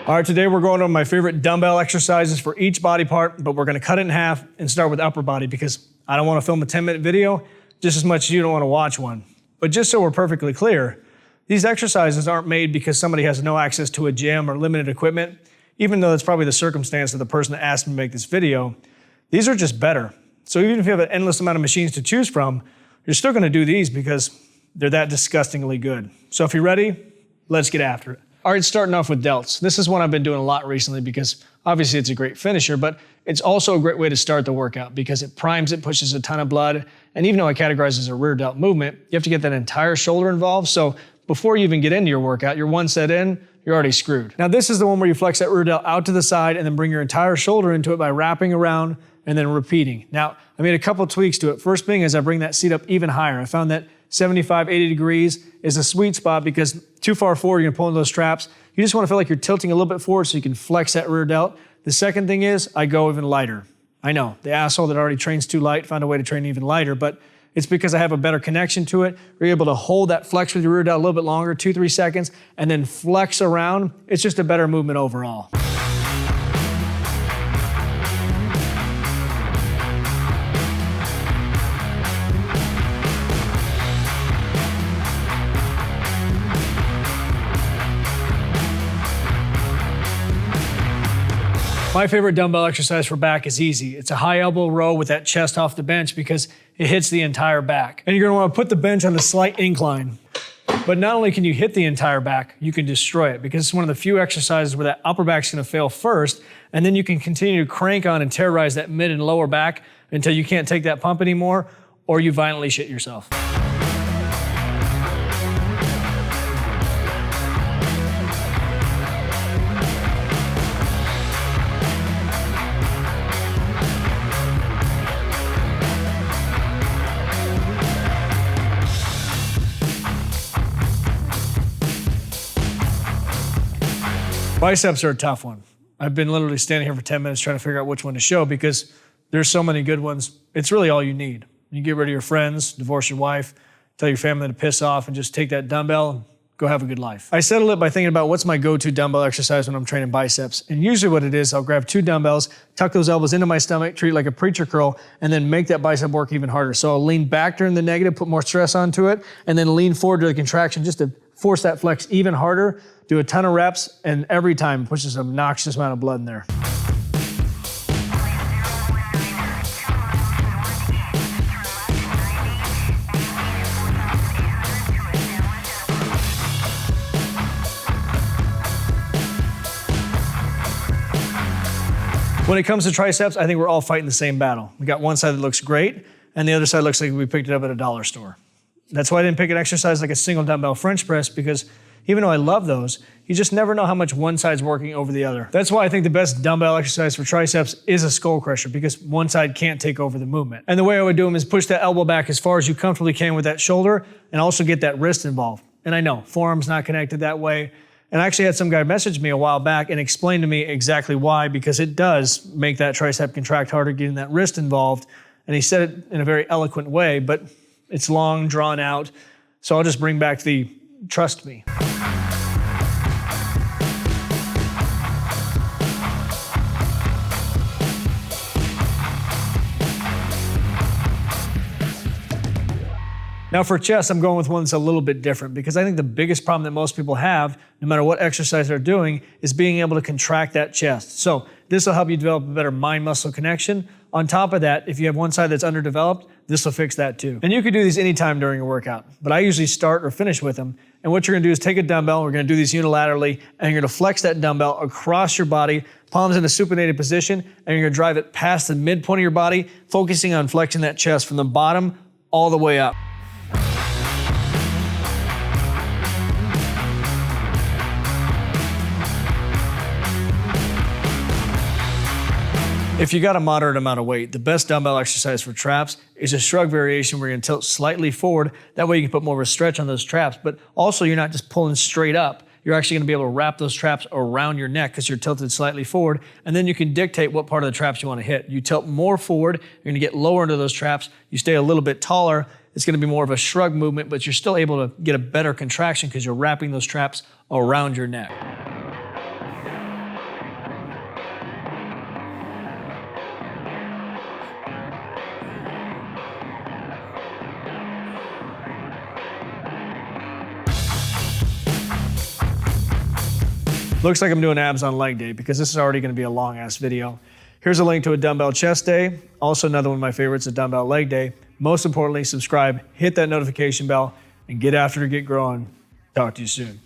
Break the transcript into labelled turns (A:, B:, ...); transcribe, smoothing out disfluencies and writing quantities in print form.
A: All right, today we're going over my favorite dumbbell exercises for each body part, but we're gonna cut it in half and start with upper body because I don't wanna film a 10-minute video just as much as you don't wanna watch one. But just so we're perfectly clear, these exercises aren't made because somebody has no access to a gym or limited equipment, even though that's probably the circumstance of the person that asked me to make this video. These are just better. So even if you have an endless amount of machines to choose from, you're still gonna do these because they're that disgustingly good. So if you're ready, let's get after it. All right, starting off with delts. This is one I've been doing a lot recently because obviously it's a great finisher, but it's also a great way to start the workout because it primes it, pushes a ton of blood, and even though I categorize as a rear delt movement, you have to get that entire shoulder involved. So before you even get into your workout, you're one set in, you're already screwed. Now this is the one where you flex that rear delt out to the side and then bring your entire shoulder into it by wrapping around and then repeating. Now, I made a couple tweaks to it. First being is I bring that seat up even higher. I found that 75, 80 degrees is a sweet spot because too far forward, you're gonna pull into those straps. You just wanna feel like you're tilting a little bit forward so you can flex that rear delt. The second thing is I go even lighter. I know, the asshole that already trains too light found a way to train even lighter, but it's because I have a better connection to it. You're able to hold that flex with your rear delt a little bit longer, 2-3 seconds, and then flex around. It's just a better movement overall. My favorite dumbbell exercise for back is easy. It's a high elbow row with that chest off the bench because it hits the entire back. And you're gonna wanna put the bench on a slight incline. But not only can you hit the entire back, you can destroy it because it's one of the few exercises where that upper back's gonna fail first, and then you can continue to crank on and terrorize that mid and lower back until you can't take that pump anymore or you violently shit yourself. Biceps are a tough one. I've been literally standing here for 10 minutes trying to figure out which one to show because there's so many good ones. It's really all you need. You get rid of your friends, divorce your wife, tell your family to piss off, and just take that dumbbell and go have a good life. I settle it by thinking about what's my go-to dumbbell exercise when I'm training biceps. And usually what it is, I'll grab 2 dumbbells, tuck those elbows into my stomach, treat it like a preacher curl, and then make that bicep work even harder. So I'll lean back during the negative, put more stress onto it, and then lean forward to the contraction just to force that flex even harder, do a ton of reps, and every time pushes an obnoxious amount of blood in there. When it comes to triceps, I think we're all fighting the same battle. We got one side that looks great, and the other side looks like we picked it up at a dollar store. That's why I didn't pick an exercise like a single dumbbell French press because even though I love those, you just never know how much one side's working over the other. That's why I think the best dumbbell exercise for triceps is a skull crusher because one side can't take over the movement. And the way I would do them is push that elbow back as far as you comfortably can with that shoulder and also get that wrist involved. And I know, forearm's not connected that way. And I actually had some guy message me a while back and explain to me exactly why, because it does make that tricep contract harder getting that wrist involved. And he said it in a very eloquent way, but it's long, drawn out. So I'll just bring back the trust me. Now for chest, I'm going with one that's a little bit different because I think the biggest problem that most people have, no matter what exercise they're doing, is being able to contract that chest. So this will help you develop a better mind-muscle connection. On top of that, if you have one side that's underdeveloped, this will fix that too. And you can do these anytime during a workout, but I usually start or finish with them. And what you're gonna do is take a dumbbell, we're gonna do these unilaterally, and you're gonna flex that dumbbell across your body, palms in a supinated position, and you're gonna drive it past the midpoint of your body, focusing on flexing that chest from the bottom all the way up. If you got a moderate amount of weight, the best dumbbell exercise for traps is a shrug variation where you're gonna tilt slightly forward. That way you can put more of a stretch on those traps, but also you're not just pulling straight up. You're actually gonna be able to wrap those traps around your neck because you're tilted slightly forward, and then you can dictate what part of the traps you wanna hit. You tilt more forward, you're gonna get lower into those traps, you stay a little bit taller, it's gonna be more of a shrug movement, but you're still able to get a better contraction because you're wrapping those traps around your neck. Looks like I'm doing abs on leg day because this is already gonna be a long ass video. Here's a link to a dumbbell chest day. Also another one of my favorites, a dumbbell leg day. Most importantly, subscribe, hit that notification bell, and get after it, get growing. Talk to you soon.